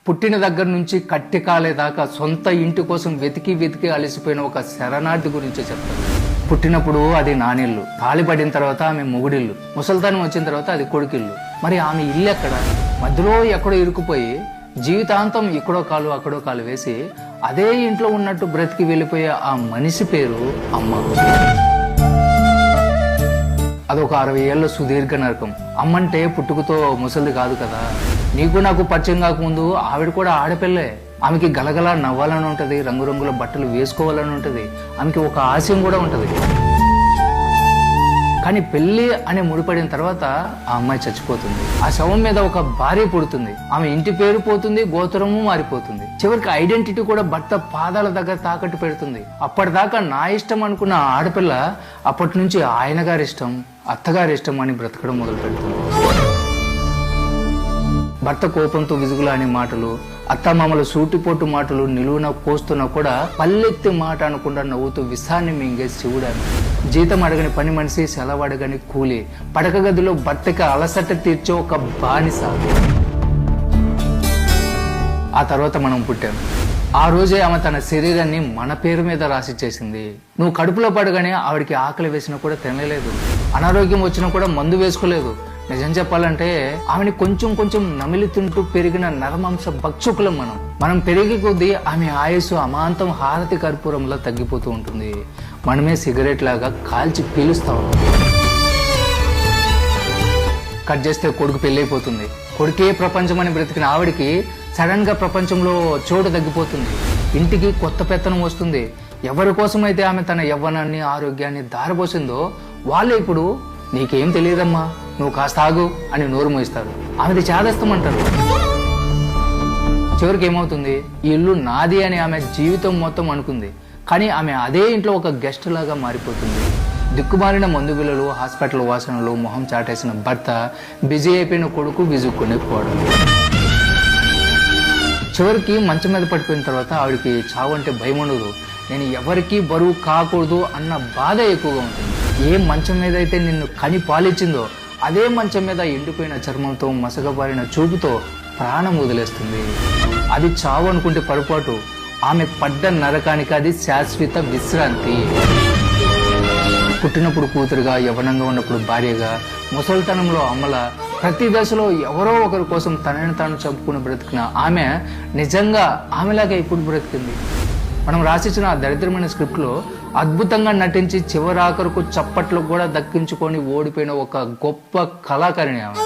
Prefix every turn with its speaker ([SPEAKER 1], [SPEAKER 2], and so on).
[SPEAKER 1] పుట్టిన దగ్గర నుంచి కట్టి కాలేదాకా సొంత ఇంటి కోసం వెతికి వెతికి అలసిపోయిన ఒక శరణార్థి గురించి చెప్తాను. పుట్టినప్పుడు అది నానిల్లు, తాళిపడిన తర్వాత ఆమె మొగుడిల్లు, ముసల్తానం వచ్చిన తర్వాత అది కొడుకిల్లు. మరి ఆమె ఇల్లు ఎక్కడ? మధ్యలో ఎక్కడో ఇరుకుపోయి జీవితాంతం ఇక్కడో కాలు అక్కడో కాలు వేసి అదే ఇంట్లో ఉన్నట్టు బ్రతికి వెళ్ళిపోయే ఆ మనిషి పేరు అమ్మ. అదొక 60 ఏళ్ల సుదీర్ఘ నరకం. అమ్మంటే పుట్టుకతో ముసలిది కాదు కదా. నీకు నాకు పరిచయం కాకముందు ఆవిడ కూడా ఆడపిల్లే. ఆమెకి గలగలా నవ్వాలని ఉంటది, రంగురంగుల బట్టలు వేసుకోవాలని ఉంటది, ఆమెకి ఒక ఆశయం కూడా ఉంటది. కానీ పెళ్లి అని ముడిపడిన తర్వాత ఆ అమ్మాయి చచ్చిపోతుంది. ఆ శవం మీద ఒక భార్య పుడుతుంది. ఆమె ఇంటి పేరు పోతుంది, గోత్రము మారిపోతుంది. చివరికి ఐడెంటిటీ కూడా భర్త పాదాల దగ్గర తాకట్టు పెడుతుంది. అప్పటిదాకా నా ఇష్టం అనుకున్న ఆడపిల్ల అప్పటి నుంచి ఆయన గారి ఇష్టం, అత్తగారి ఇష్టం అని బ్రతకడం మొదలు పెడుతుంది. భర్త కోపంతో విసుగులాని మాటలు, అత్తమామల సూటిపోటు మాటలు నిలువున కోస్తున్నా కూడా పల్లెత్తి మాట అనకుండా నవ్వుతూ విసాన్ని మింగే శివుడాను. జీతం అడగని పని మనిషి, సెలవు అడగని కూలి, పడక గదిలో భర్తకి అలసట తీర్చే ఒక బానిస. ఆ తర్వాత మనం పుట్టాం. ఆ రోజే ఆమె తన శరీరాన్ని మన పేరు మీద రాసిచ్చేసింది. నువ్వు కడుపులో పడగానే ఆవిడికి ఆకలి వేసినా కూడా తినలేదు, అనారోగ్యం వచ్చినా కూడా మందు వేసుకోలేదు. నిజం చెప్పాలంటే ఆమెని కొంచెం కొంచెం నమిలి తింటూ పెరిగిన నరమాంస భక్షకులం మనం పెరిగే కొద్దీ ఆమె ఆయుస్సు అమాంతం హారతి కర్పూరంలా తగ్గిపోతూ ఉంటుంది. మనమే సిగరెట్ లాగా కాల్చి పీలుస్తా ఉంటాం. కట్ చేస్తే కొడుకు పెళ్ళైపోతుంది. కొడుకే ప్రపంచం అని బ్రతికిన ఆవిడికి సడన్ గా ప్రపంచంలో చోటు తగ్గిపోతుంది. ఇంటికి కొత్త పెత్తనం వస్తుంది. ఎవరి కోసమైతే ఆమె తన యవ్వనాన్ని ఆరోగ్యాన్ని దారబోసిందో వాళ్ళే ఇప్పుడు నీకేం తెలియదమ్మా, నువ్వు కాస్త ఆగు అని నోరు మోయిస్తారు. ఆమెది చేదస్తమంటారు. చివరికి ఏమవుతుంది? ఈ ఇల్లు నాది అని ఆమె జీవితం మొత్తం అనుకుంది. కానీ ఆమె అదే ఇంట్లో ఒక గెస్ట్ లాగా మారిపోతుంది. దిక్కుమాలిన మందు బిళ్ళలు, హాస్పిటల్ వాసనలు, మొహం చాటేసిన భర్త, బిజీ అయిపోయిన కొడుకు విజుక్కునే పోవడం. చివరికి మంచం మీద పడిపోయిన తర్వాత ఆవిడికి చావు అంటే భయం ఉండదు. నేను ఎవరికీ బరువు కాకూడదు అన్న బాధ ఎక్కువగా ఉంటుంది. ఏ మంచం మీద అయితే నిన్ను కని పాలిచ్చిందో అదే మంచం మీద ఎండిపోయిన చర్మంతో, మసగబారిన చూపుతో ప్రాణం వదిలేస్తుంది. అది చావు అనుకుంటే పొరపాటు. ఆమె పడ్డ నరకానికి అది శాశ్వత విశ్రాంతి. పుట్టినప్పుడు కూతురుగా, యవ్వనంగా ఉన్నప్పుడు భార్యగా, ముసలితనంలో అమ్మల, ప్రతి దశలో ఎవరో ఒకరి కోసం తనని తాను చంపుకుని బ్రతికిన ఆమె నిజంగా ఆమెలాగా ఇప్పుడు బ్రతికింది. మనం రాసిచ్చిన ఆ దరిద్రమైన స్క్రిప్ట్ లో అద్భుతంగా నటించి చివరాఖరుకు చప్పట్లు కూడా దక్కించుకొని ఓడిపోయిన ఒక గొప్ప కళాకారిణి ఆమె.